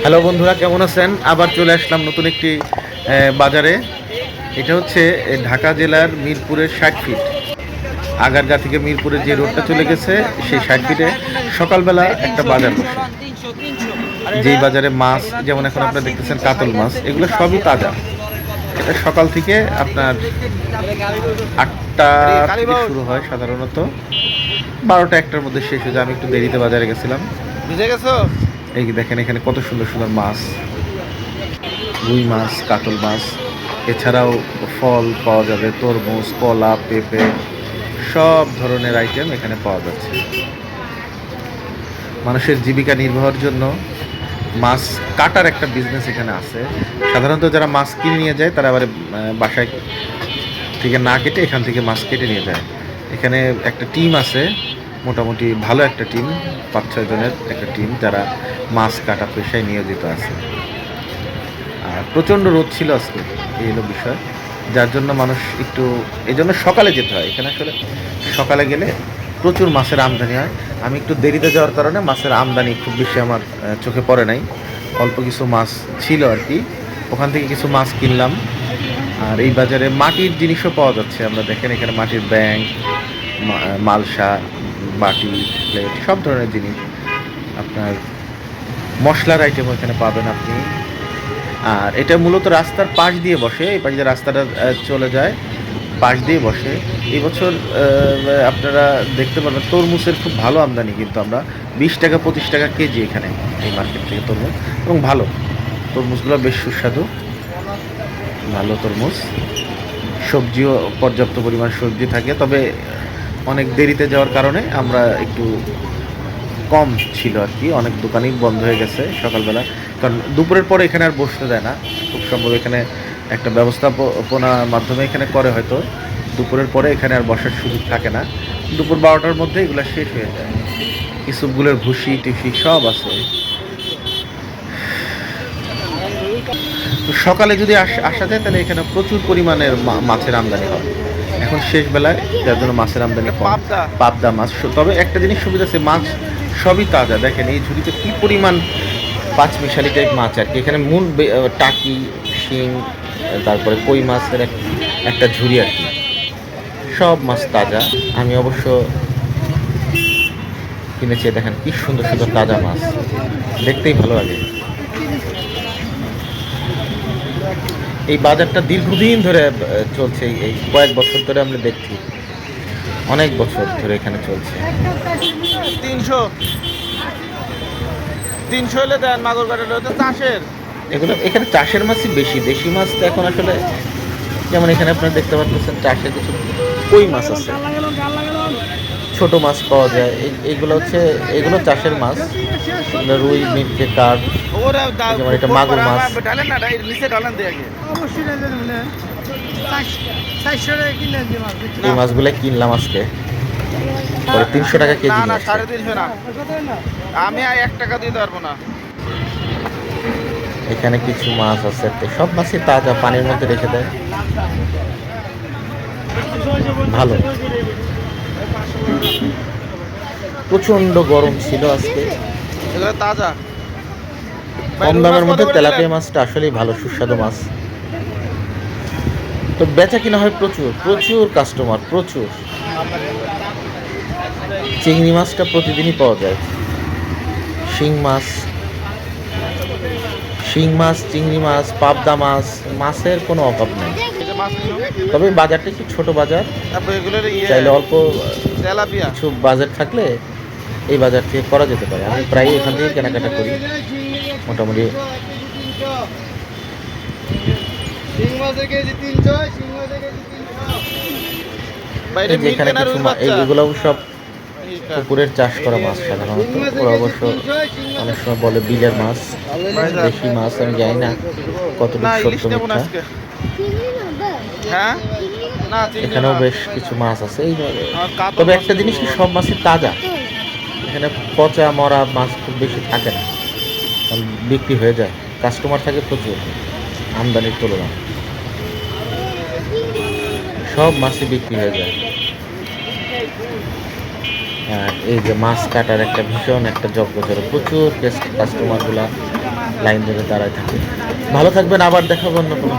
Hello বন্ধুরা, কেমন আছেন? আবার চলে আসলাম নতুন একটি বাজারে। এটা হচ্ছে ঢাকা জেলার মিরপুরের 60 ফিট আগারগাঁ থেকে মিরপুরের যে রোডটা চলে গেছে, সেই 60 ফিটে সকালবেলা একটা বাজার বসে। যেই বাজারে মাছ, যেমন এখন আপনারা দেখতেছেন কাতল মাছ, এগুলো সবই তাজা। এটা সকাল থেকে আপনার 8টা থেকে শুরু হয়, সাধারণত 12টা-1টার মধ্যে শেষ হয়ে যায়। আমি একটু দেরিতে বাজারে গেছিলাম। বুঝে গেছো? এই দেখেন, এখানে কত সুন্দর সুন্দর মাছ, রুই মাছ, কাতল মাছ, এছাড়াও ফল পাওয়া যাবে, তরমুজ, কলা, পেঁপে, সব ধরনের আইটেম এখানে পাওয়া যাচ্ছে। মানুষের জীবিকা নির্বাহের জন্য মাছ কাটার একটা বিজনেস এখানে আছে। সাধারণত যারা মাছ কিনে নিয়ে যায়, তারা আবার বাসায় থেকে না কেটে এখান থেকে মাছ কেটে নিয়ে যায়। এখানে একটা টিম আছে, মোটামুটি ভালো একটা টিম, 5-6 জনের একটা টিম, যারা মাছ কাটা পেশায় নিয়োজিত আছে। আর প্রচণ্ড রোদ ছিল আজকে, এই হলো বিষয়, যার জন্য মানুষ একটু, এই জন্য সকালে যেতে হয় এখানে। আসলে সকালে গেলে প্রচুর মাছের আমদানি হয়। আমি একটু দেরিতে যাওয়ার কারণে মাছের আমদানি খুব বেশি আমার চোখে পড়ে নাই। অল্প কিছু মাছ ছিল আর কি, ওখান থেকে কিছু মাছ কিনলাম। আর এই বাজারে মাটির জিনিসও পাওয়া যাচ্ছে। আমরা দেখেন এখানে মাটির ব্যাঙ, মালসা, বাটি, প্লেট, সব ধরনের জিনিস, আপনার মশলার আইটেম এখানে পাবেন আপনি। আর এটা মূলত রাস্তার পাশ দিয়ে বসে, এই পাশ দিয়ে রাস্তাটা চলে যায়, পাশ দিয়ে বসে। এই বছর আপনারা দেখতে পারবেন তরমুজের খুব ভালো আমদানি, কিন্তু আমরা 20 টাকা 25 টাকা কেজি এখানে এই মার্কেট থেকে তরমুজ, এবং ভালো তরমুজগুলো, বেশ সুস্বাদু, ভালো তরমুজ। সবজিও পর্যাপ্ত পরিমাণ সবজি থাকে, তবে অনেক দেরিতে যাওয়ার কারণে আমরা একটু কম ছিল আর কি। অনেক দোকানই বন্ধ হয়ে গেছে সকালবেলা, কারণ দুপুরের পরে এখানে আর বসতে দেয় না। খুব সম্ভব এখানে একটা ব্যবস্থাপনার মাধ্যমে এখানে করে, হয়তো দুপুরের পরে এখানে আর বসার সুযোগ থাকে না। দুপুর 12টার মধ্যে এগুলো শেষ হয়ে যায়। ইসবগুলের ভুসি টুসি সব আছে। তো সকালে যদি আসা যায়, তাহলে এখানে প্রচুর পরিমাণের মাছের আমদানি হয়। এখন শেষ বেলায়, যার জন্য মাছের আমদানি কম। পাবদা মাছ, তবে একটা জিনিস সুবিধা আছে, মাছ সবই তাজা। দেখেন এই ঝুড়িতে কী পরিমাণ পাঁচমিশালি টাইপ মাছ আর কি। এখানে মূল টাকি, শিং, তারপরে কই মাছের একটা ঝুড়ি আর কি। সব মাছ তাজা। আমি অবশ্য কিনেছি। দেখেন কি সুন্দর সুন্দর তাজা মাছ, দেখতেই ভালো লাগে। এই বাজারটা দীর্ঘদিন ধরে চলছে, এই কয়েক বছর ধরে আমরা দেখছি, অনেক বছর ধরে এখানে চলছে। 300 300 হলে দেন, মাগুর কাটা হলে তো চাষের। এগুলো এখানে চাষের মাছই বেশি, দেশি মাছ তো এখন আসলে, যেমন এখানে আপনারা দেখতে পাচ্ছেন চাষের কিছু কই মাছ আছে, ছোট মাছ পাওয়া যায়। এইগুলো হচ্ছে, এগুলো চাষের মাছ। রুই, মিরকে, কাঠ, যেমন এটা মাগুর মাছ। ডালেন না, নিচে ডালেন দিয়ে আগে। এই মাছগুলো কিনলাম আজকে, পরে 300 টাকা কেজি। না 350 না, আমি 1 টাকা দিতে পারবো না। এখানে কিছু মাছ আছে, সব মাছই তাজা, পানির মধ্যে রেখে দেয়, ভালো। প্রচন্ড গরম ছিল আজকে, এগুলো তাজা। কম দামের মধ্যে তেলাপিয়া মাছটা আসলেই ভালো, সুস্বাদু মাছ। তো বেচা কিনা হয় প্রচুর, প্রচুর কাস্টমার, প্রচুর। চিংড়ি মাছটা প্রতিদিনই পাওয়া যায়। শিং মাছ, চিংড়ি মাছ, পাবদা মাছ, মাছের কোনো অভাব নেই। তবে বাজারটা একটু ছোট বাজার, চাইলে অল্প কিছু বাজেট থাকলে এই বাজার থেকে করা যেতে পারে। আমি প্রায় এখান থেকে কেনাকাটা করি মোটামুটি। এখানে কিছু এইগুলো সব পুকুরের চাষ করা মাছ, সাধারণত ওরা অবশ্য অনেক সময় বলে বিলের মাছ, দেশি মাছ। আমি জানি না কতটুকু সত্য মিথ্যা। এখানেও বেশ কিছু মাছ আছে। তবে একটা জিনিস কি, সব মাছই তাজা। এখানে পচা মরা মাছ খুব বেশি থাকে না, বিক্রি হয়ে যায়, কাস্টমার থাকে প্রচুর আমদানির তুলনায়। সব মাছই বিক্রি হয়ে যায়। আর এই যে মাছ কাটার একটা ভীষণ একটা যজ্ঞ চলে, প্রচুর কাস্টমারগুলা লাইন ধরে দাঁড়ায় থাকে। ভালো থাকবেন, আবার দেখাবো অন্য কোনো